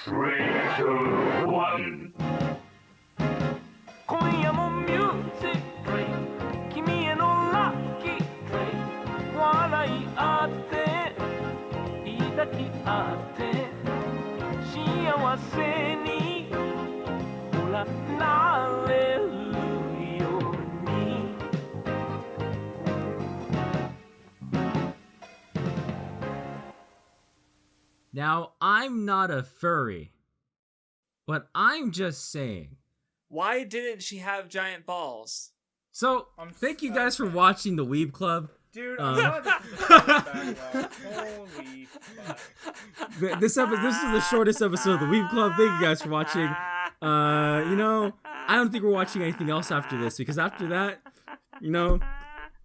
3, 2, 1. 今夜もミュージック君へのラッキー笑い合って抱き合って幸せにほらなれるように Now, I'm not a furry, but I'm just saying. Why didn't she have giant balls? So, thank you guys for watching the Weeb Club. Dude, I'm glad this is the backlog. Holy fuck. This is the shortest episode of the Weeb Club. Thank you guys for watching. I don't think we're watching anything else after this, because after that,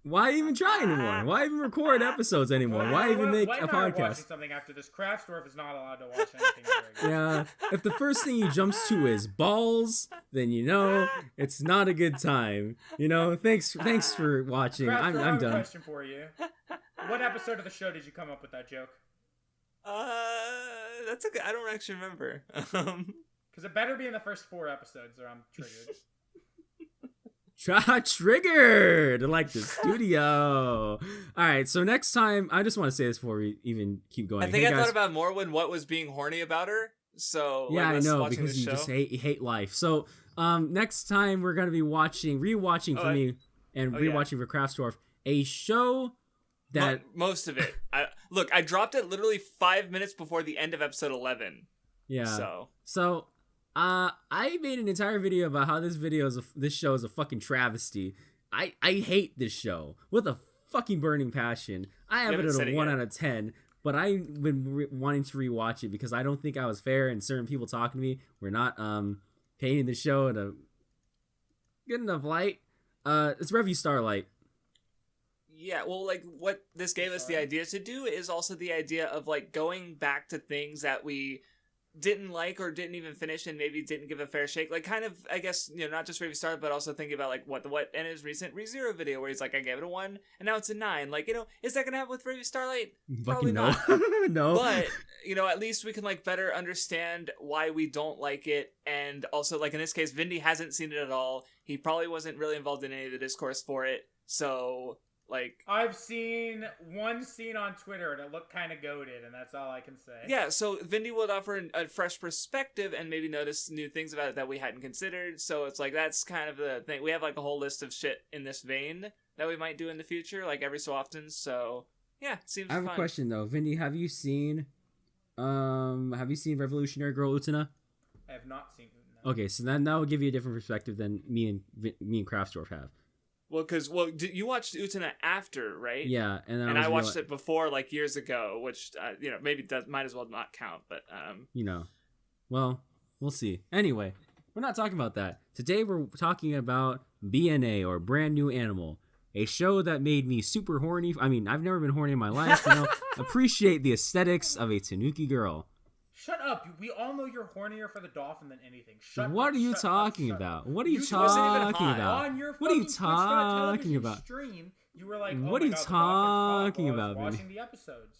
why even try anymore? Why even record episodes anymore? Why even make a podcast? Watching something after this. Craftsdwarf is not allowed to watch anything ever again. Yeah, if the first thing he jumps to is balls, then it's not a good time. Thanks for watching. Craftsdwarf, I I'm have a done. question for you. What episode of the show did you come up with that joke? That's okay. I don't actually remember. Because it better be in the first 4 episodes or I'm triggered. Triggered like the studio. All right, so next time, I just want to say this before we even keep going. I think I thought about more when what was being horny about her. So yeah, I know, watching because the you show. just hate life. So next time we're gonna be rewatching for me and rewatching for Craftsdwarf a show that most of it. I dropped it literally 5 minutes before the end of episode 11. Yeah. So I made an entire video about how this show is a fucking travesty. I hate this show with a fucking burning passion. I have it at a 1 out of 10, but I've been wanting to rewatch it because I don't think I was fair, and certain people talking to me were not painting the show in a good enough light. It's Review Starlight. Yeah, well, like, what this gave us the idea to do is also the idea of, like, going back to things that we didn't like or didn't even finish and maybe didn't give a fair shake. Like, kind of, I guess, not just Review Starlight, but also thinking about, like, what and his recent ReZero video where he's like, I gave it a 1, and now it's a 9. Like, is that gonna happen with Review Starlight? Probably not. No. But, at least we can, like, better understand why we don't like it, and also, like, in this case, Vindy hasn't seen it at all. He probably wasn't really involved in any of the discourse for it, so... Like, I've seen one scene on Twitter and it looked kind of goated, and that's all I can say. Yeah, so Vindy would offer a fresh perspective and maybe notice new things about it that we hadn't considered. So it's like, that's kind of the thing. We have like a whole list of shit in this vein that we might do in the future, like every so often. So yeah, it seems fun. I have a question though, Vindy. Have you seen Revolutionary Girl Utena? I have not seen it. No. Okay, so then that will give you a different perspective than me and Craftsdwarf have. Well, because you watched Utena after, right? Yeah, and I watched it before, like years ago, which maybe might as well not count, but well, we'll see. Anyway, we're not talking about that today. We're talking about BNA, or Brand New Animal, a show that made me super horny. I mean, I've never been horny in my life. Appreciate the aesthetics of a tanuki girl. Shut up! We all know you're hornier for the dolphin than anything. Shut what up, are you shut talking up, about? Up. What are you wasn't even talking hot. about? On your What are you fucking talking about? Stream, you were like, What oh are you my God, talking the dolphin's hot while I was about, watching the episodes.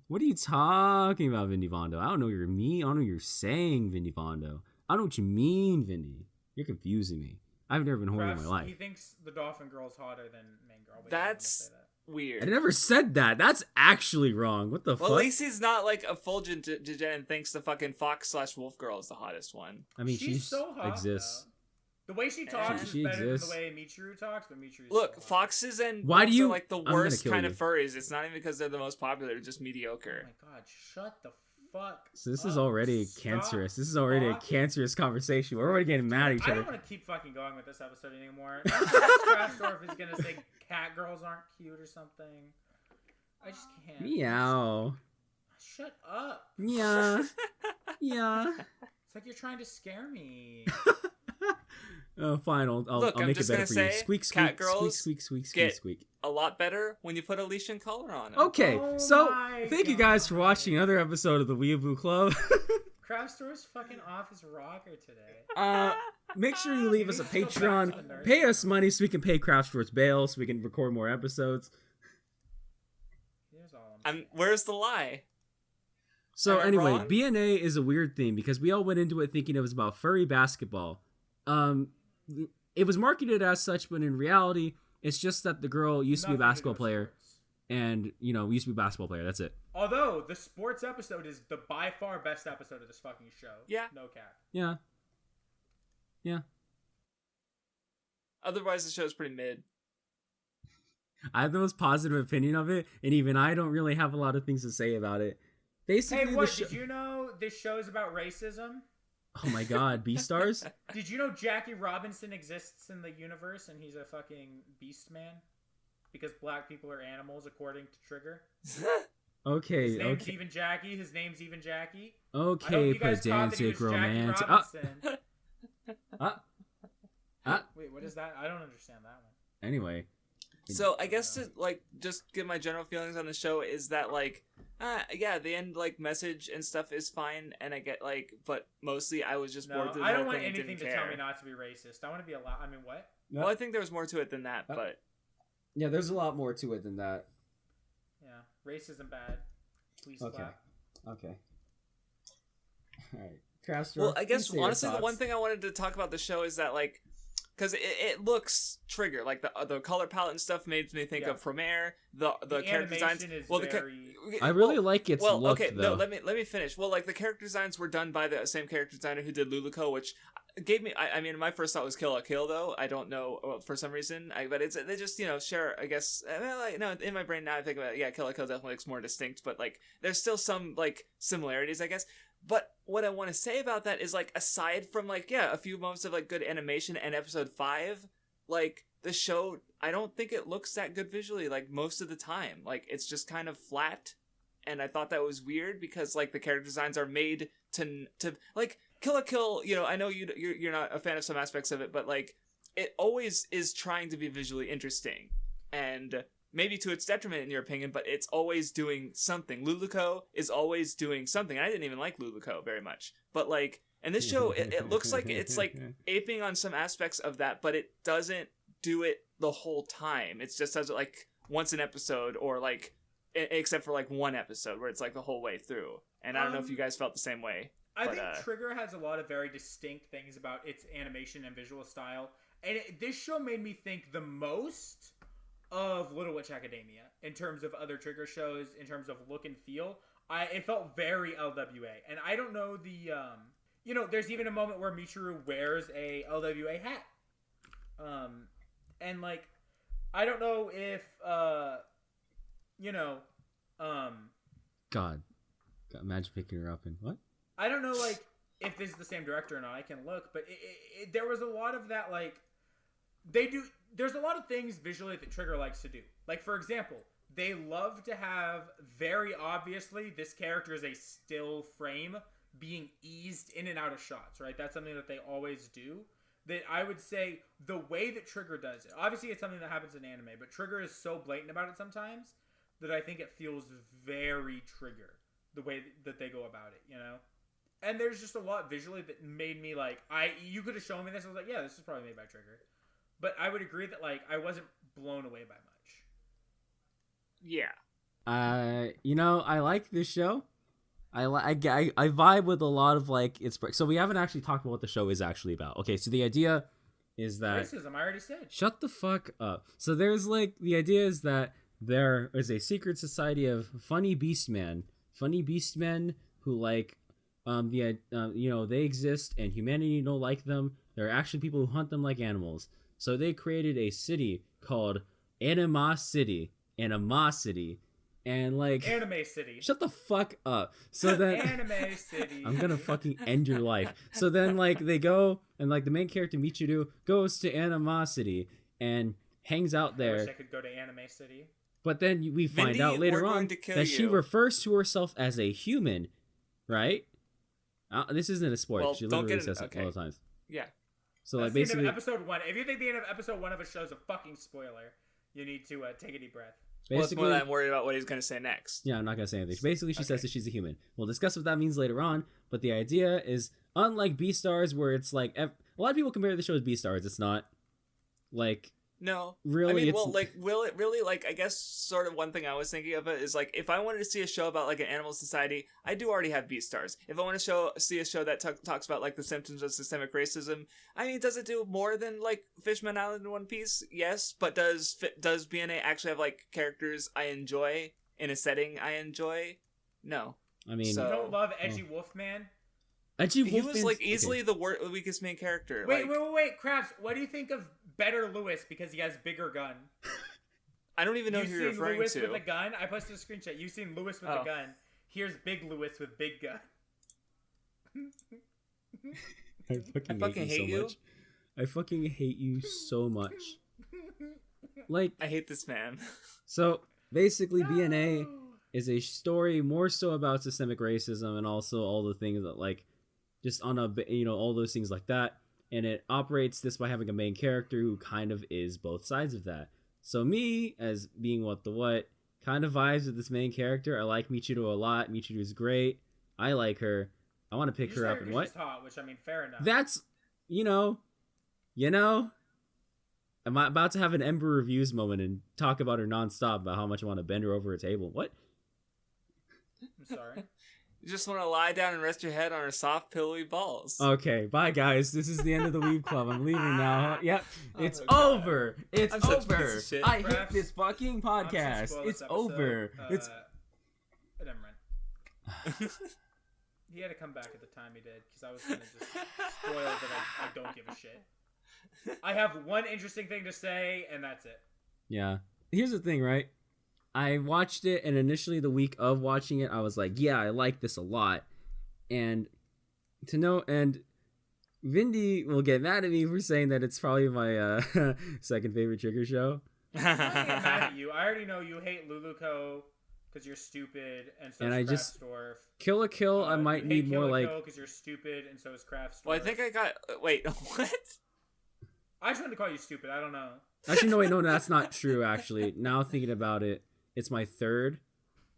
What are you talking about, Vindy Vondo? I don't know what you're I don't know what you're saying, Vindy Vondo. I don't know what you mean, Vindy. You're confusing me. I've never been horny in my life. He thinks the dolphin girl's hotter than main girl. That's weird. I never said that. That's actually wrong. What the fuck? Well, at least he's not like effulgent and thinks the fucking fox/wolf girl is the hottest one. I mean, she's so hot, exists. though. The way she talks She is better exists. than the way Michiru talks, but Michiru's Look, so hot. foxes and Why do wolves you- are like the I'm gonna worst kill kind you. of furries. It's not even because they're the most popular, they're just mediocre. Oh my God, shut the fuck So this up. is already Stop cancerous. This is already a talking. cancerous conversation. We're already getting mad at each I other. don't want to keep fucking going with this episode anymore. Craftsdwarf is gonna say cat girls aren't cute or something. I just can't. Meow. Shut up. Yeah. Yeah. It's like you're trying to scare me. Fine. I'll Look, I'm make it just better gonna for you. say, Squeak, cat squeak, girls squeak, squeak, squeak, get- squeak. A lot better when you put a leash and collar on them. Okay, Oh so my thank you guys for God. watching another episode of the Weeaboo Club. Craftsdwarf's fucking off his rocker today. Make sure you leave us a Maybe he's still back to the Patreon. nerd. Pay us money so we can pay Craftsdwarf's bail so we can record more episodes. Here's all I'm saying. Where's the lie? So Am I anyway, wrong? BNA is a weird thing because we all went into it thinking it was about furry basketball. It was marketed as such, but in reality, it's just that the girl used to be a Nothing basketball do with player, sports. and used to be a basketball player. That's it. Although the sports episode is the by far best episode of this fucking show. Yeah. No cap. Yeah. Yeah. Otherwise, the show's pretty mid. I have the most positive opinion of it, and even I don't really have a lot of things to say about it. Basically, Hey, what? Did you know this show is about racism? Oh my god, Beastars? Did you know Jackie Robinson exists in the universe and he's a fucking beast man? Because black people are animals, according to Trigger. Okay, His name's okay. even Jackie. His name's even Jackie. Okay, you guys caught that he was pedantic romantic. Jackie Robinson. Wait, what is that? I don't understand that one. Anyway. So I guess to like just give my general feelings on the show is that like yeah, the end like message and stuff is fine, and I get like, but mostly I was just bored No, through the I whole don't want thing and anything didn't to tell care. me not to be racist. I want to be allowed. I mean, what? Well, I think there was more to it than that, but Yeah, there's a lot more to it than that. Yeah, racism bad. Please clap. Okay. Alright. Craftsdwarf, well, I guess please say your honestly the one thoughts. thing I wanted to talk about the show is that like, because it looks Trigger, like the color palette and stuff made me think Yeah. of Premiere, the character designs. animation is Well, very... I really like its well, look, okay, though. no, let me finish. Well, like the character designs were done by the same character designer who did Luluco, which gave me. I mean, my first thought was Kill la Kill, though. I don't know for some reason. But it's they just share. I guess like, no, in my brain now I think about it, yeah, Kill la Kill definitely looks more distinct, but like there's still some like similarities, I guess. But what I want to say about that is like aside from like a few moments of like good animation and episode 5, like the show I don't think it looks that good visually like most of the time. Like it's just kind of flat, and I thought that was weird because like the character designs are made to like Kill la Kill, I know you're not a fan of some aspects of it, but like it always is trying to be visually interesting, and maybe to its detriment in your opinion, but it's always doing something. Luluco is always doing something. I didn't even like Luluco very much, but like in this show it looks like it's like aping on some aspects of that, but it doesn't do it the whole time. It just does it like once an episode, or like except for like one episode where it's like the whole way through. And I don't know if you guys felt the same way. I But, think Trigger has a lot of very distinct things about its animation and visual style, and this show made me think the most of Little Witch Academia in terms of other Trigger shows, in terms of look and feel. It felt very LWA, and I don't know the there's even a moment where Michiru wears a LWA hat, and like I don't know if God, imagine picking her up and what? I don't know, like, if this is the same director or not. I can look, but there was a lot of that, like, there's a lot of things visually that Trigger likes to do. Like, for example, they love to have, very obviously, this character is a still frame being eased in and out of shots, right? That's something that they always do. That I would say, the way that Trigger does it, obviously it's something that happens in anime, but Trigger is so blatant about it sometimes that I think it feels very Trigger, the way that they go about it, And there's just a lot visually that made me like, you could have shown me this. I was like, yeah, this is probably made by Trigger. But I would agree that like I wasn't blown away by much. yeah. I like this show. I vibe with a lot of like it's. So we haven't actually talked about what the show is actually about. Okay, so the idea is that Racism, I already said. Shut the fuck up. So there's like the idea is that there is a secret society of funny beastmen who like they exist and humanity don't like them. There are actually people who hunt them like animals. So they created a city called Animosity, and like Anime City. Shut the fuck up. So then Anime City. I'm gonna fucking end your life. So then like they go and like the main character Michiru goes to Animosity and hangs out I there. wish I could go to Anime City. But then we find Vindy, out later we're on going to kill that she you. refers to herself as a human, right? This isn't a spoiler. Well, she don't literally get it- says okay. it all the times. Yeah. So That's like the end basically, of episode 1. If you think the end of episode 1 of a show is a fucking spoiler, you need to take a deep breath. Well, it's more basically, that I'm worried about what he's going to say next. yeah, I'm not gonna say anything. Basically, she Okay. says that she's a human. We'll discuss what that means later on. But the idea is, unlike Beastars, where it's like a lot of people compare the show as Beastars. It's not like No. Really, I mean, it's... well, like, will it really, like, I guess sort of one thing I was thinking of it is, like, if I wanted to see a show about, like, an animal society, I do already have Beastars. If I want to see a show that talks about, like, the symptoms of systemic racism, I mean, does it do more than, like, Fishman Island and One Piece? Yes, but does BNA actually have, like, characters I enjoy in a setting I enjoy? No. I mean... You don't love Edgy Wolfman? Edgy He Wolfman's... was, like, easily the weakest main character. Wait, like, wait, Krabs, what do you think of Better Lewis because he has bigger gun? I don't even know who you're referring Lewis to. with a gun? I posted a screenshot. You've seen Lewis with a gun. Here's Big Lewis with big gun. I fucking hate you so much. I fucking hate you so much. Like, I hate this man. So basically, BNA is a story more so about systemic racism and also all the things that, like, just on a, you know, all those things like that. And it operates this by having a main character who kind of is both sides of that. So me, as being WattheWut, kind of vibes with this main character. I like Michiru a lot. Michiru is great. I like her. I want to pick her up and what? Hot, which, I mean, fair enough. That's, you know, I'm about to have an Ember Reviews moment and talk about her nonstop about how much I want to bend her over a table. What? I'm sorry. You just want to lie down and rest your head on her soft, pillowy balls. Okay, bye guys. This is the end of the Weeb Club. I'm leaving now. Yep, it's Oh, over. It's I'm such a over. piece of shit. I hate Perhaps this fucking podcast. It's over. It's Never mind. He had to come back at the time he did because I was gonna just spoil that I don't give a shit. I have one interesting thing to say, and that's it. Yeah. Here's the thing, right? I watched it, and initially the week of watching it, I was like, yeah, I like this a lot. And Vindy will get mad at me for saying that it's probably my second favorite Trigger show. I'm not getting mad at you. I already know you hate Luluco because you're stupid, and so is Craftsdwarf. Kill a Kill, I might need more like... because you're stupid, and so is Craftsdwarf. Well, I think I got... Wait, what? I just wanted to call you stupid. I don't know. Actually, no, wait, no, that's not true, actually. Now thinking about it, it's my third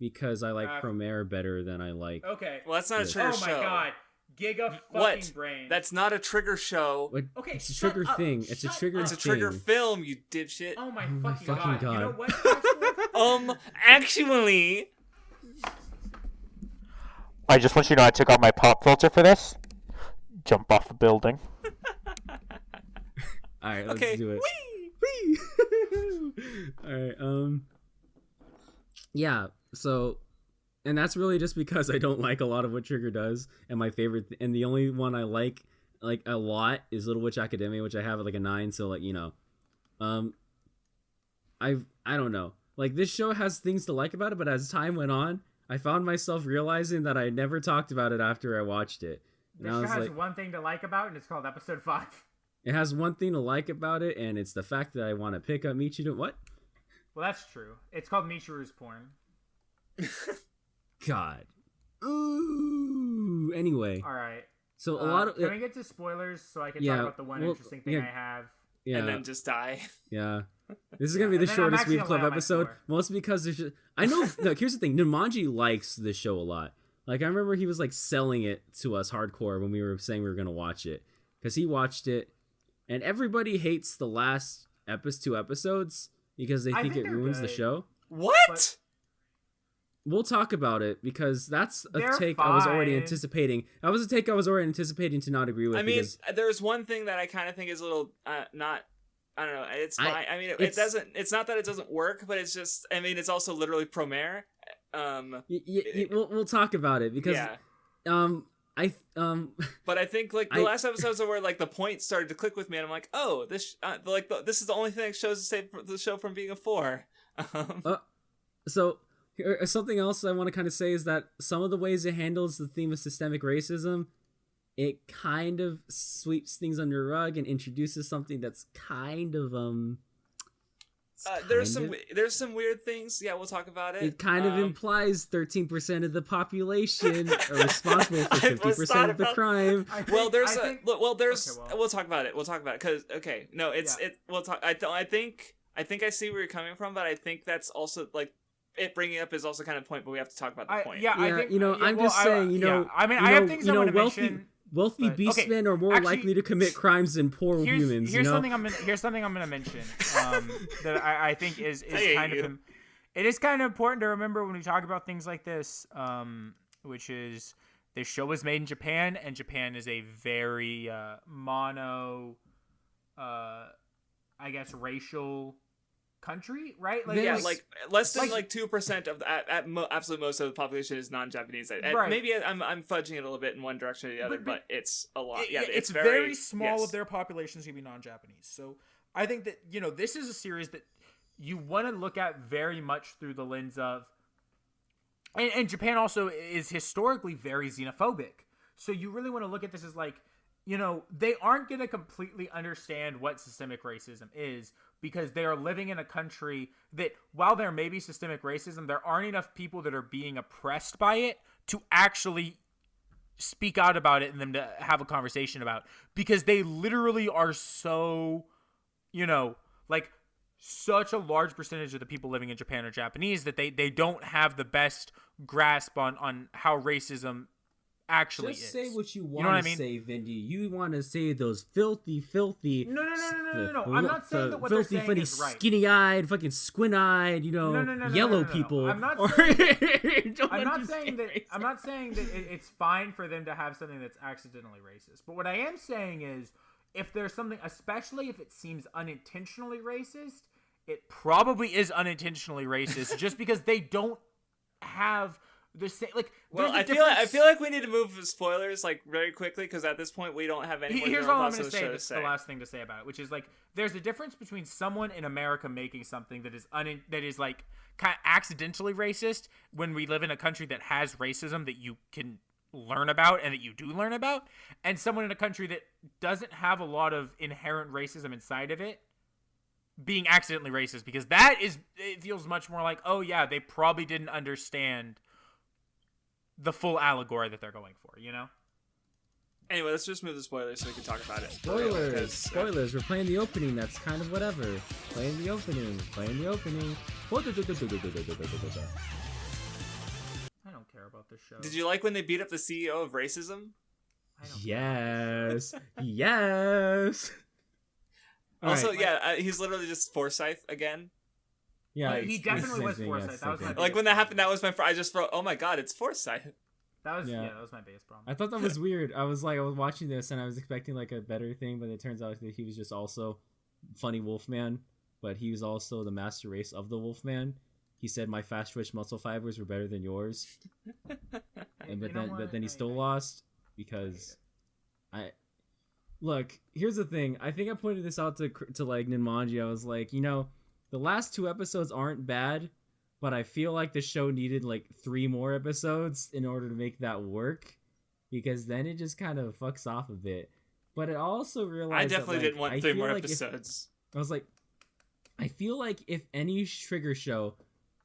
because I like Promare better than I like... Okay. Well, that's not a Trigger show. Oh my god. Giga fucking what? brain. That's not a Trigger show. What? Okay, it's a Trigger thing. It's a Trigger It's a Trigger film, you dipshit. Oh my fucking god. god. You know what, Craftsdwarf? Actually... I just want you to know I took out my pop filter for this. Jump off a building. Alright, let's okay. do it. Whee! Alright, yeah, so, and that's really just because I don't like a lot of what Trigger does, and my favorite, and the only one I like a lot is Little Witch Academia, which I have at like a 9, so like, you know, I don't know, like, this show has things to like about it, but as time went on, I found myself realizing that I never talked about it after I watched it. And This I show was has like, one thing to like about, and it's called Episode 5. it has one thing to like about it, and it's the fact that I want to pick up Michiru. What? Well, that's true. It's called Michiru's porn. God. Ooh. Anyway. All right. So a lot of... Can we get to spoilers so I can talk about the one interesting thing I have? Yeah. And then just die. Yeah. This is going to be the shortest Weeb Club episode. Mostly because there's just... I know... Look, here's the thing. Numanji likes this show a lot. Like, I remember he was, like, selling it to us hardcore when we were saying we were going to watch it. Because he watched it. And everybody hates the last 2 episodes because they think it ruins the show. What? We'll talk about it because that's a take fine. I was already anticipating. That was a take I was already anticipating to not agree with. I mean, there's one thing that I kind of think is a little not. I don't know. It's fine. I mean, it doesn't. It's not that it doesn't work, but it's just. I mean, it's also literally Promare. We'll talk about it because. Yeah. But I think like the last episodes are where like the point started to click with me, and I'm like, oh, this this is the only thing that shows to save the show from being a 4. So. Something else I want to kind of say is that some of the ways it handles the theme of systemic racism, it kind of sweeps things under a rug and introduces something that's kind of there's some weird things. Yeah, we'll talk about it. It kind of implies 13% of the population are responsible for 50% of the crime. We'll talk about it. We'll talk about it because We'll talk. I think I see where you're coming from, but I think that's also like. It bringing up is also kind of point, but we have to talk about the point. I think, I'm just saying, I mean, I have things I want to mention. wealthy But- beastmen are more actually, likely to commit crimes than poor humans. Here's you know? something I'm gonna mention that I think is hate kind you. of it is kind of important to remember when we talk about things like this, which is this show was made in Japan, and Japan is a very mono, I guess, racial country, right? Like, Yeah, There's- like less than like- 2% of absolute most of the population is non-Japanese. And Right. maybe I'm fudging it a little bit in one direction or the other, but it's a lot. Yeah, it's very, very small yes. of their population is going to be non-Japanese. So I think that, this is a series that you want to look at very much through the lens of, and Japan also is historically very xenophobic. So you really want to look at this as like, they aren't going to completely understand what systemic racism is, because they are living in a country that, while there may be systemic racism, there aren't enough people that are being oppressed by it to actually speak out about it and them to have a conversation about, because they literally are so, like, such a large percentage of the people living in Japan are Japanese that they don't have the best grasp on how racism actually Just is. say what you know want what I to mean? say, Vindy. You want to say those filthy. No. I'm not saying that what they're filthy, saying funny, is right. skinny-eyed, fucking squint-eyed, yellow No. people. I'm not or- saying- don't I'm not understand saying that. racism. I'm not saying that it's fine for them to have something that's accidentally racist. But what I am saying is, if there's something, especially if it seems unintentionally racist, it probably is unintentionally racist, just because they don't have the same. Like, Well, there's a I feel difference- like we need to move with spoilers like very quickly, because at this point we don't have any more Here's general all I'm thoughts going of to the say. show That's the last thing to say about it, which is like, there's a difference between someone in America making something that is like kind of accidentally racist, when we live in a country that has racism that you can learn about and that you do learn about, and someone in a country that doesn't have a lot of inherent racism inside of it being accidentally racist, because it feels much more like, oh yeah, they probably didn't understand the full allegory that they're going for, Anyway, let's just move the spoilers so we can talk about it. Spoilers. Spoilers. We're playing the opening. That's kind of whatever. Playing the opening. I don't care about this show. Did you like when they beat up the CEO of racism? I don't Yes. Yes. All Also, right. yeah, he's literally just Forsyth again. Yeah, He it's definitely the was same thing, Forsyth. yes, That was same my thing. Like when that happened, that was I just wrote, oh my god, it's Forsyth. That was Yeah. that was my biggest problem. I thought that was weird. I was watching this and I was expecting like a better thing, but it turns out that he was just also funny Wolfman, but he was also the master race of the Wolfman. He said my fast twitch muscle fibers were better than yours, but then he still lost because look. Here's the thing. I think I pointed this out to like Ninmanji. I was like, the last 2 episodes aren't bad, but I feel like the show needed like 3 more episodes in order to make that work, because then it just kind of fucks off a bit. But it also realized I definitely didn't want 3 more episodes. I feel like if any Trigger show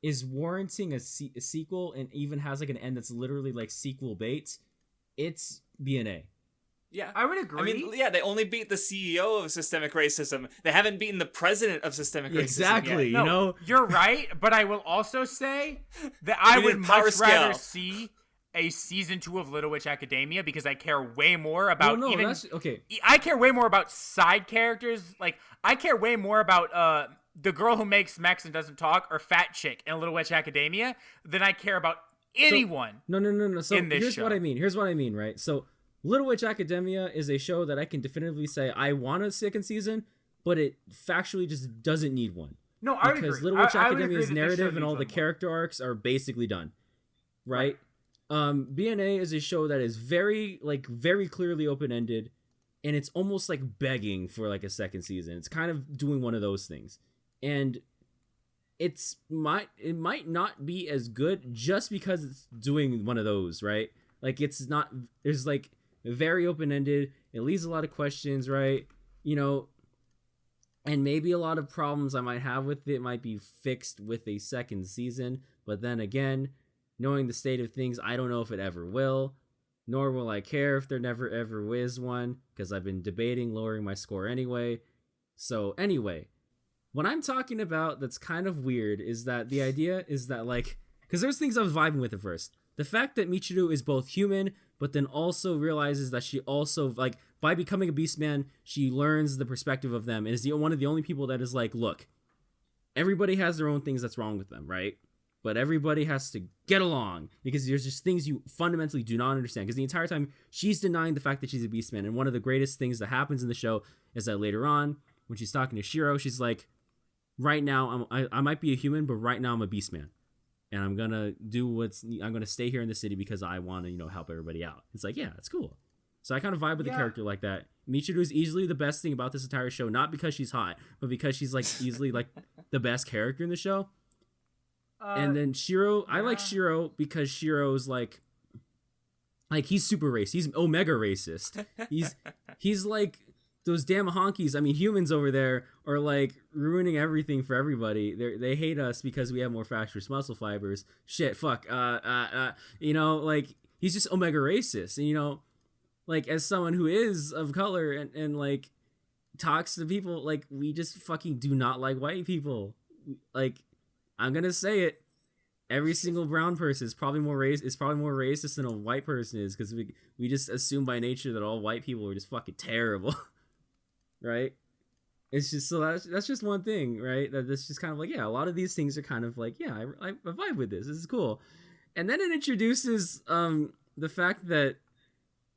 is warranting a sequel and even has like an end that's literally like sequel bait, it's BNA. Yeah, I would agree. I mean, yeah, they only beat the CEO of systemic racism. They haven't beaten the president of systemic racism Exactly. yet. No, you're right, but I will also say that I We would need power much rather scale. see a season 2 of Little Witch Academia, because I care way more about that's okay. I care way more about side characters. Like, I care way more about the girl who makes mechs and doesn't talk, or Fat Chick in Little Witch Academia, than I care about anyone. No. So in this here's show. what I mean. Here's what I mean, right? So Little Witch Academia is a show that I can definitively say I want a second season, but it factually just doesn't need one. No, I would Because agree. Little Witch I would agree Academia's that this show narrative and needs all the one more. character arcs are basically done, right? BNA is a show that is very clearly open-ended, and it's almost like begging for like a second season. It's kind of doing one of those things, and it might not be as good just because it's doing one of those, right? Like, it's not, there's like very open-ended, it leaves a lot of questions, right? And maybe a lot of problems I might have with it might be fixed with a second season, but then again, knowing the state of things, I don't know if it ever will, nor will I care if there never ever is one, because I've been debating lowering my score anyway. So anyway, what I'm talking about that's kind of weird is that the idea is that, like, because there's things I was vibing with at first. The fact that Michiru is both human, but then also realizes that she also, like, by becoming a Beastman, she learns the perspective of them and is one of the only people that is like, look, everybody has their own things that's wrong with them, right? But everybody has to get along because there's just things you fundamentally do not understand. Because the entire time she's denying the fact that she's a Beastman. And one of the greatest things that happens in the show is that later on, when she's talking to Shiro, she's like, right now, I might be a human, but right now I'm a Beastman. And I'm going to stay here in the city because I want to, help everybody out. It's like, yeah, it's cool. So I kind of vibe with the character like that. Michiru is easily the best thing about this entire show, not because she's hot, but because she's like easily like the best character in the show. And then Shiro, I like Shiro because Shiro's like he's super racist. He's omega racist. He's like those damn honkies. I mean, humans over there are like ruining everything for everybody. They hate us because we have more fascious muscle fibers. Shit, fuck. Like he's just omega racist. And like as someone who is of color and like talks to people, like we just fucking do not like white people. Like I'm gonna say it. Every single brown person is probably more racist than a white person is because we just assume by nature that all white people are just fucking terrible, right? It's just so that's just one thing, right? That's just kind of like, yeah, a lot of these things are kind of like, yeah, I vibe with this. This is cool, and then it introduces the fact that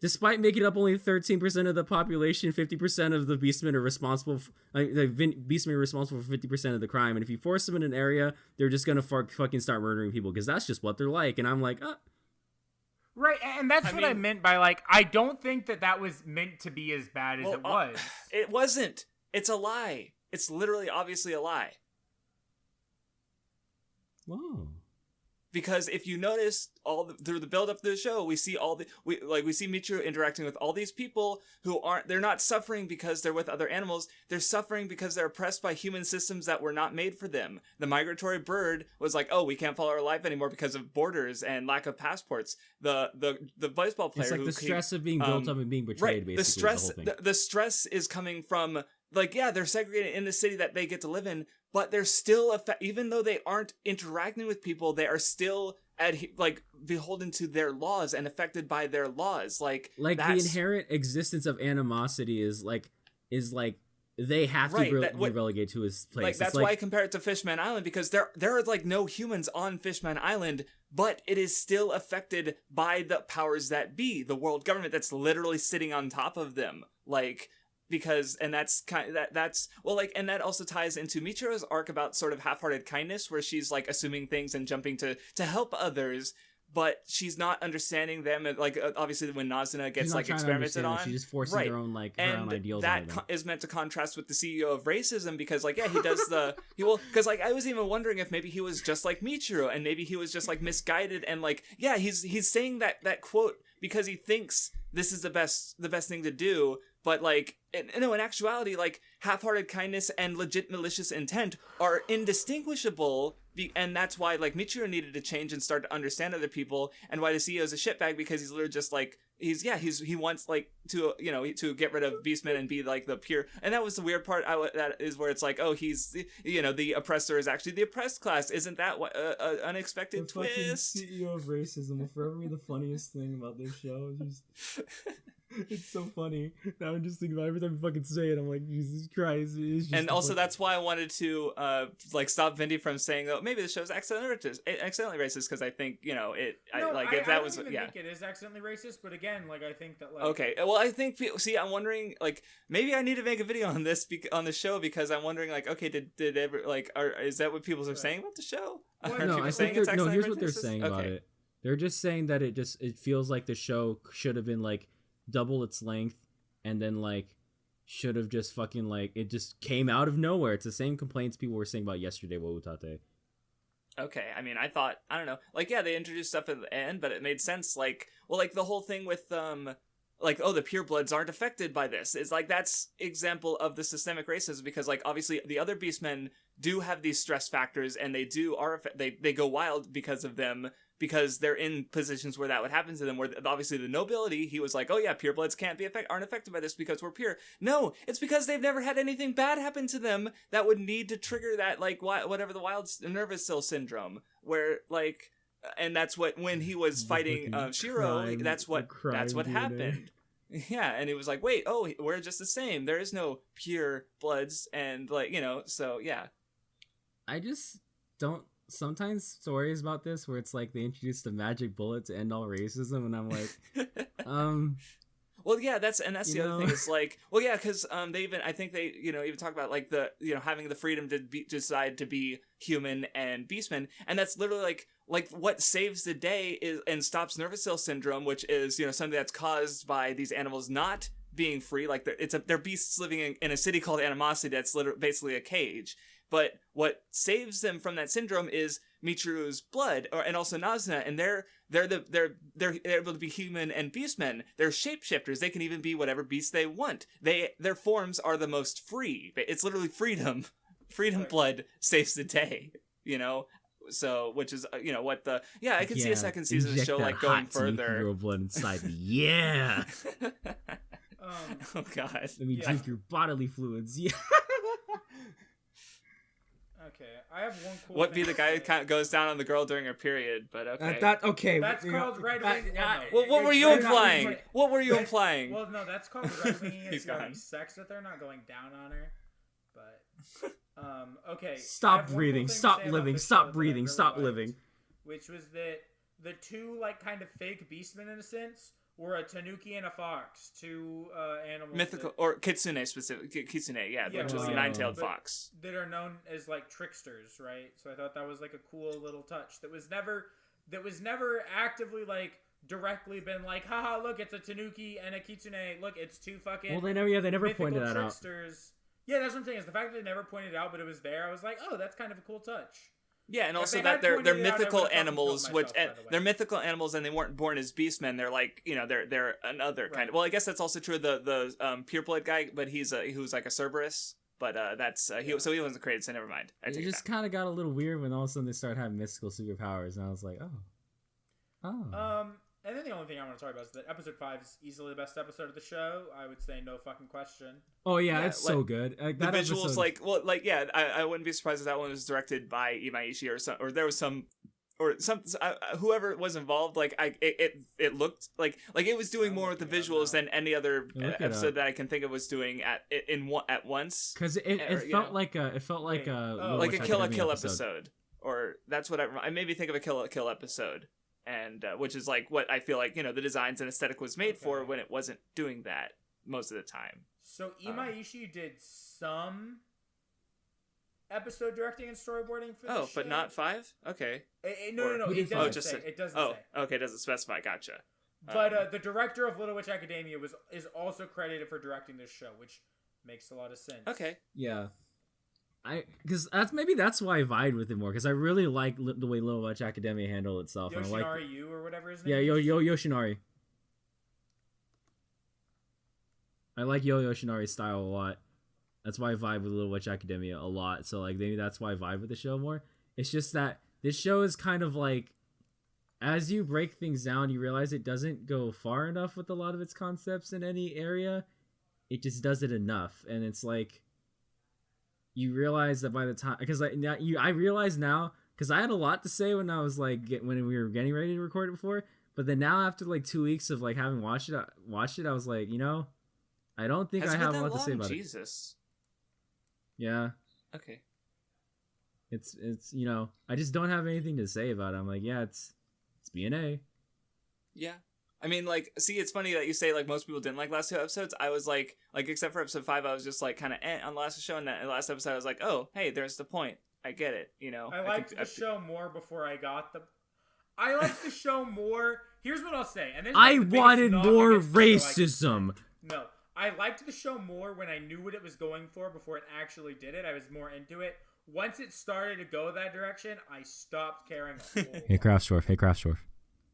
despite making up only 13% of the population, 50% of the Beastmen are responsible. Beastmen are responsible for 50% of the crime, and if you force them in an area, they're just gonna fucking start murdering people because that's just what they're like. And I'm like, right, and that's what I meant by like, I don't think that was meant to be as bad as it was. It wasn't. It's a lie. It's literally, obviously, a lie. Whoa. Because if you notice through the build up to the show, we see we see Michiru interacting with all these people who they're not suffering because they're with other animals. They're suffering because they're oppressed by human systems that were not made for them. The migratory bird was like, oh, we can't follow our life anymore because of borders and lack of passports. The baseball player, it's like the stress of being built up and being betrayed. Right, basically, the stress is coming from like, yeah, they're segregated in the city that they get to live in. But they're still, even though they aren't interacting with people, they are still beholden to their laws and affected by their laws. Like the inherent existence of animosity is like they have to be relegated to his place. Like that's why I compare it to Fishman Island, because there are like no humans on Fishman Island, but it is still affected by the powers that be, the world government that's literally sitting on top of them. Like. Because, and that's kind of, that's, well, like, and that also ties into Michiru's arc about sort of half-hearted kindness, where she's, like, assuming things and jumping to help others, but she's not understanding them, and, like, obviously when Nazuna gets, like, experimented on. She's just forcing her own, like, her own ideals on them. That is meant to contrast with the CEO of racism, because, like, yeah, he does because, like, I was even wondering if maybe he was just like Michiru, and maybe he was just, like, misguided, and, like, yeah, he's saying that quote because he thinks this is the best thing to do. But, like, in actuality, like, half-hearted kindness and legit malicious intent are indistinguishable, and that's why, like, Michiru needed to change and start to understand other people, and why the CEO is a shitbag, because he's literally just, like, he wants, like, to get rid of Beastmen and be, like, the pure, and that was the weird part, that is where it's like, oh, he's, the oppressor is actually the oppressed class. Isn't that what, unexpected twist? The CEO of racism will forever be the funniest thing about this show. It's so funny. Now I'm just thinking about every time you fucking say it, I'm like, Jesus Christ. And also that's why I wanted to stop Vindy from saying, oh, maybe the show's accidentally racist, because I think, I don't think it is accidentally racist, but again, like, I think that, like... Okay, well, I think, I'm wondering, like, maybe I need to make a video on this, on the show, because I'm wondering, like, okay, did ever, like, is that what people are saying about the show? No, I think here's what they're saying about it. They're just saying that it feels like the show should have been, like, double its length, and then like should have just fucking like it just came out of nowhere. It's the same complaints people were saying about yesterday WattheWut. Okay, I mean, I don't know, like, yeah, they introduced stuff at the end, but it made sense, like, well, like the whole thing with like, oh, the purebloods aren't affected by this. It's like, that's example of the systemic racism, because, like, obviously the other beastmen do have these stress factors, and they go wild because of them, because they're in positions where that would happen to them, where obviously the nobility, he was like, oh yeah, purebloods aren't affected by this because we're pure. No, it's because they've never had anything bad happen to them that would need to trigger that, like, whatever the wild nervous cell syndrome, where, like, and that's what when he was fighting Shiro, that's what DNA. happened. Yeah, and it was like, wait, oh, we're just the same. There is no pure bloods, and like, you know, so yeah. I just don't. Sometimes stories about this where it's like they introduce the magic bullet to end all racism, and I'm like, Well, yeah, that's the other thing. It's like, well, yeah, because they even, I think they, you know, even talk about like the, you know, having the freedom to decide to be human and beastmen, and that's literally like what saves the day is and stops nervous cell syndrome, which is, you know, something that's caused by these animals not being free. Like they're beasts living in a city called Animosity that's literally basically a cage. But what saves them from that syndrome is Michiru's blood, and also Nazuna, and they're able to be human and beastmen. They're shapeshifters. They can even be whatever beast they want. Their forms are the most free. It's literally freedom. Freedom blood saves the day. You know, so which is you know what the I can see a second season of the show like going further. Hero blood inside me. Yeah. Oh God. Let me drink your bodily fluids. Yeah. Okay, I have one cool. What be the guy who kind of goes down on the girl during her period? But okay. That's called right-wing. Well, what were you implying? What were you implying? Well, no, that's called right-wing. He's gone. Sex with her, not going down on her. But okay. Stop breathing. Stop living. Stop breathing. Stop living. Which was that the two like kind of fake beastmen in a sense were a tanuki and a fox, two animals. Mythical or kitsune specifically. Kitsune, which was the nine-tailed fox. That are known as like tricksters, right? So I thought that was like a cool little touch that was never actively like directly been like, haha, look, it's a tanuki and a kitsune. Look, it's two fucking. Well, they never pointed that tricksters. Yeah, that's what I'm saying. Is the fact that they never pointed it out, but it was there. I was like, oh, that's kind of a cool touch. Yeah, and also that they're mythical animals, they're mythical animals, and they weren't born as beastmen. They're like, you know, they're another kind of. Well, I guess that's also true of the pureblood guy, but he was like a Cerberus. But that's so he wasn't created, so never mind. It just kind of got a little weird when all of a sudden they started having mystical superpowers, and I was like, oh. And then the only thing I want to talk about is that episode 5 is easily the best episode of the show. I would say no fucking question. Oh yeah, it's so good. Like, the visuals, I wouldn't be surprised if that one was directed by Imaishi or there was some whoever was involved. Like it looked like it was doing more with the visuals than any other episode that I can think of was doing at once. Because it felt like a Kill la Kill episode, or that's what I made me think of a Kill la Kill episode. And which is like what I feel like, you know, the designs and aesthetic was made for when it wasn't doing that most of the time. So Imaishi did some episode directing and storyboarding for this show? But not 5? Okay. No. It doesn't say. It doesn't say. Okay, it doesn't specify. Gotcha. But the director of Little Witch Academia is also credited for directing this show, which makes a lot of sense. Okay. Yeah. Because that's why I vied with it more, because I really like the way Little Witch Academia handled itself. Yoshinari Yu or whatever his name is? Yeah, Yoh Yoshinari. I like Yoh Yoshinari's style a lot. That's why I vibe with Little Witch Academia a lot. So like maybe that's why I vibe with the show more. It's just that this show is kind of like, as you break things down, you realize it doesn't go far enough with a lot of its concepts in any area. It just does it enough, and it's like, you realize that by the time, because I realize now, because I had a lot to say when I was like when we were getting ready to record it before, but then now after like 2 weeks of like having watched it, I was like, you know, I don't think I have a lot to say about it. Jesus. Yeah. Okay. It's you know, I just don't have anything to say about it. I'm like, yeah, it's BNA. Yeah. I mean, like, see, it's funny that you say, like, most people didn't like last 2 episodes. I was, like, except for episode 5, I was just, like, kind of on the last show, and the last episode, I was like, oh, hey, there's the point. I get it, you know? I liked the show more before I got the... I liked the show more... Here's what I'll say. And I wanted more racism. No. I liked the show more when I knew what it was going for before it actually did it. I was more into it. Once it started to go that direction, I stopped caring a whole Hey, Craftsdwarf.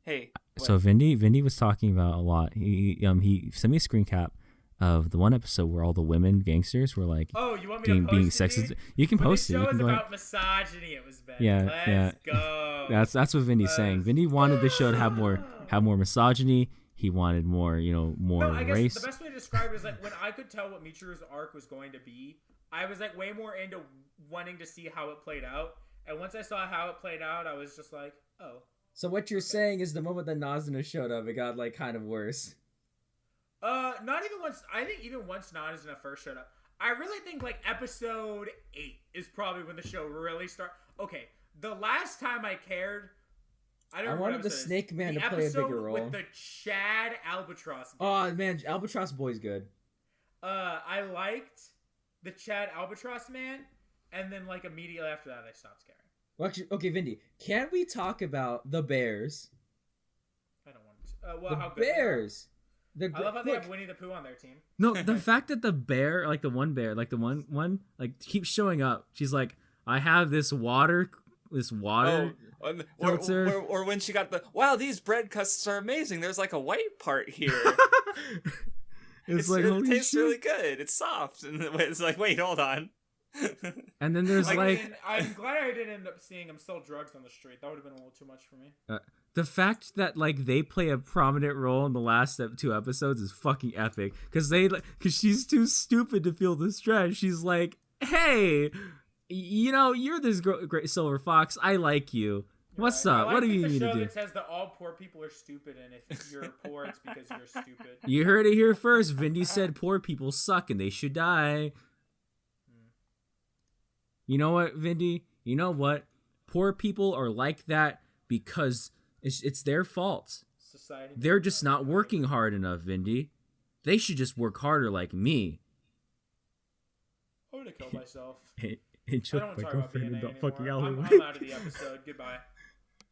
Hey. What? So Vindy was talking about a lot. He sent me a screen cap of the one episode where all the women gangsters were like, oh, you want me to post it? Sexist. You can post it. The show is about misogyny. It was bad. Yeah, Let's go. That's what Vindy's saying. Vindy wanted the show to have more misogyny. He wanted more, you know, more I guess race. The best way to describe it is like when I could tell what Michiru's arc was going to be, I was like way more into wanting to see how it played out. And once I saw how it played out, I was just like, oh. So what you're saying is the moment that Nazuna showed up, it got like kind of worse. Not even once. I think even once Nazuna first showed up, I really think like episode 8 is probably when the show really started. Okay, the last time I cared, I wanted the Snake Man to play a bigger role. With the Chad Albatross. Oh man, Albatross Boy's good. I liked the Chad Albatross man, and then like immediately after that, I stopped caring. Well, actually, okay, Vindy, can we talk about the Bears? I don't want to. Well, how good Bears. I love how they have Winnie the Pooh on their team. No, the fact that the bear, like the one bear, like the one, like keeps showing up. She's like, I have this water filter. Or when she got these bread crusts are amazing. There's like a white part here. It's like, it tastes really good. It's soft. And it's like, wait, hold on. And then there's I'm glad I didn't end up seeing him sell drugs on the street. That would have been a little too much for me. The fact that like they play a prominent role in the last 2 episodes is fucking epic. Because she's too stupid to feel the stress. She's like, hey, you know, you're this great silver fox. I like you. What's up? What do you need to do? It says that all poor people are stupid, and if you're poor, it's because you're stupid. You heard it here first. Vindy said poor people suck and they should die. You know what, Vindy? You know what? Poor people are like that because it's their fault. Society. They're just not working hard enough, Vindy. They should just work harder like me. I'm gonna kill myself. Hey, I don't want to talk about BNA anymore. fucking I'm out of the episode. Goodbye.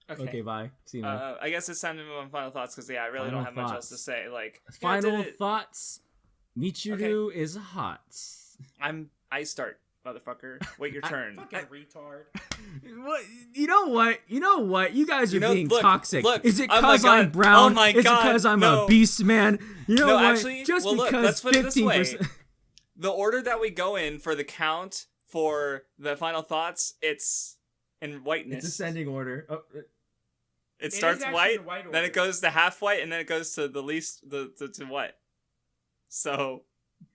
Okay, bye. See you, man. I guess it's time to move on to final thoughts because I really don't have much else to say. Like final thoughts. Michiru is hot. I start, motherfucker. Wait your turn. Fucking retard. What? You know what? You guys are being toxic. Look, is it because I'm brown? Oh my is it because I'm a beast man? You know what? Actually, just look, because let's put it this way. 15%. The order that we go in for the count for the final thoughts, it's in whiteness. It's ascending order. Oh, it starts white, then it goes to half white, and then it goes to the least to what? So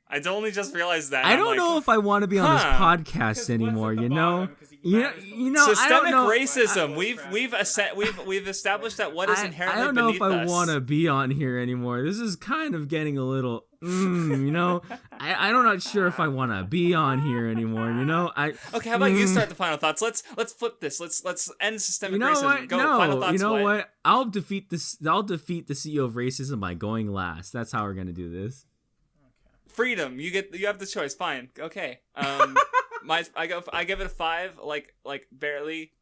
I only just realized that. I don't know if I want to be on this podcast anymore. You know, you know, systemic racism. We've established that what is inherently I don't know beneath if I us. want to be on here anymore. This is kind of getting a little, you know. I'm not sure if I want to be on here anymore. You know, Okay, how about you start the final thoughts? Let's flip this. Let's end systemic racism. What? Go. No, Final thoughts. You know what? I'll defeat the CEO of racism by going last. That's how we're gonna do this. Freedom. You have the choice. Fine. Okay. I give it a 5, like barely.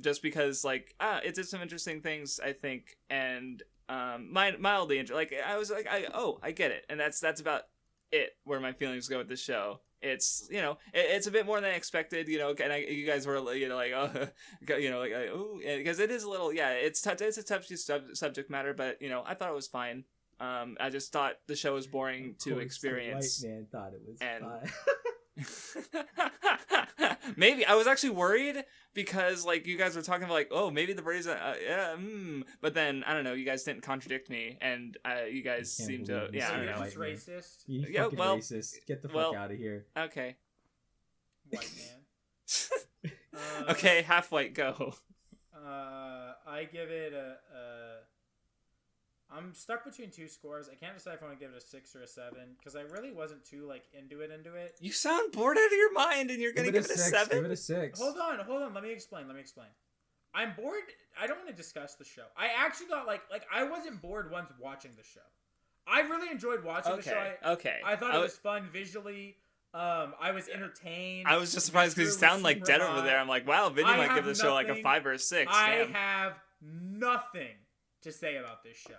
Just because it did some interesting things, I think, and mildly like I was like I get it, and that's about it where my feelings go with the show. It's it's a bit more than I expected, and you guys were because it is a little it's a touchy subject matter, but I thought it was fine. I just thought the show was boring to experience. The white man thought it was fine. Maybe I was actually worried because you guys were talking about maybe the birdies but then I don't know, you guys didn't contradict me, and you guys seem to I don't know. Just racist. You fucking racist. Get the fuck out of here. Okay. White man. Okay, half white, go. I give it I'm stuck between 2 scores. I can't decide if I want to give it a 6 or a 7 because I really wasn't too into it. You sound bored out of your mind, and you're gonna give it a 7. Give it a 6. Hold on. Let me explain. I'm bored. I don't want to discuss the show. I actually got I wasn't bored once watching the show. I really enjoyed watching the show. I thought it was fun visually. I was entertained. I was just surprised because you sound dead over there. I'm like, wow, Vinny might give the show a 5 or a 6. I have nothing to say about this show.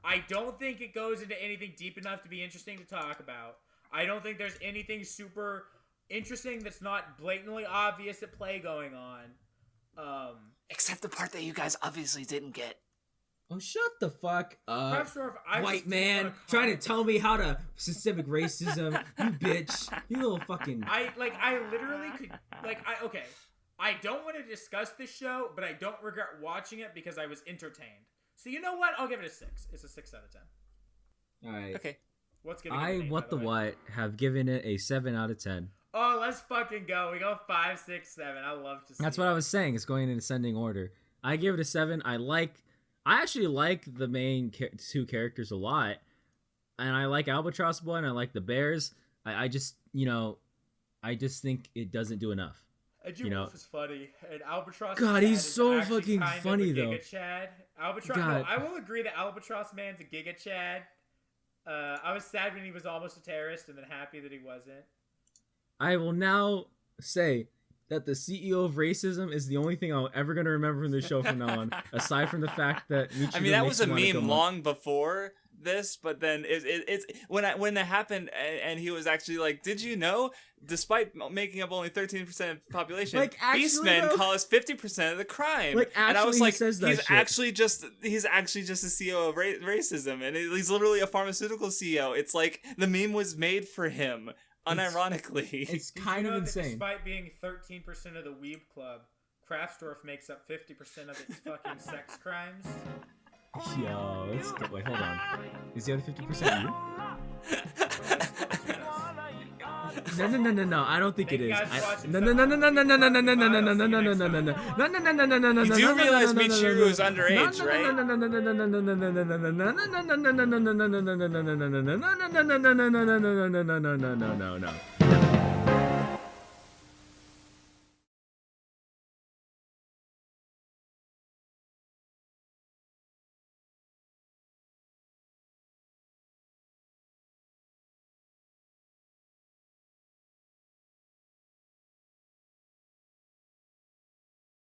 I don't think it goes into anything deep enough to be interesting to talk about. I don't think there's anything super interesting that's not blatantly obvious at play going on. Except the part that you guys obviously didn't get. Oh, shut the fuck up. Craftsdwarf, white man trying to tell me how to systemic racism. You bitch. You little fucking... I literally could... okay. I don't want to discuss this show, but I don't regret watching it because I was entertained. So you know what? I'll give it a 6. It's a 6 out of 10. All right. Okay. What's gonna give it What the what have given it a 7 out of 10. Oh, let's fucking go. We go 5, 6, 7. I love to see That's what I was saying. It's going in ascending order. I give it a 7. I like I actually like the main two characters a lot, and I like Albatross Boy and I like the Bears. I just, I just think it doesn't do enough. Edgy Wolf is funny, and Albatross. God, Chad he's is so actually fucking kind of funny a though. Giga Chad. Albatross. God. No, I will agree that Albatross Man's a Giga Chad. I was sad when he was almost a terrorist, and then happy that he wasn't. I will now say that the CEO of racism is the only thing I'm ever gonna remember from the show from now on, aside from the fact that Michigan I mean, that makes was a me wanna meme go long before this, but then it's when that happened, and he was actually like, "Did you know? Despite making up only 13% of the population, Like, actually, Beastmen though? cause 50% of the crime." Like, and I was actually, like, he says that "He's shit. actually just a CEO of racism, and he's literally a pharmaceutical CEO." It's like the meme was made for him, unironically. It's Did kind you know of that insane. despite being 13% of the Weeb Club, Craftsdwarf makes up 50% of its fucking sex crimes. Yo, wait, hold on. Is the other 50% you? No. I don't think it is. No. You do realize Michiru is underage, right? No.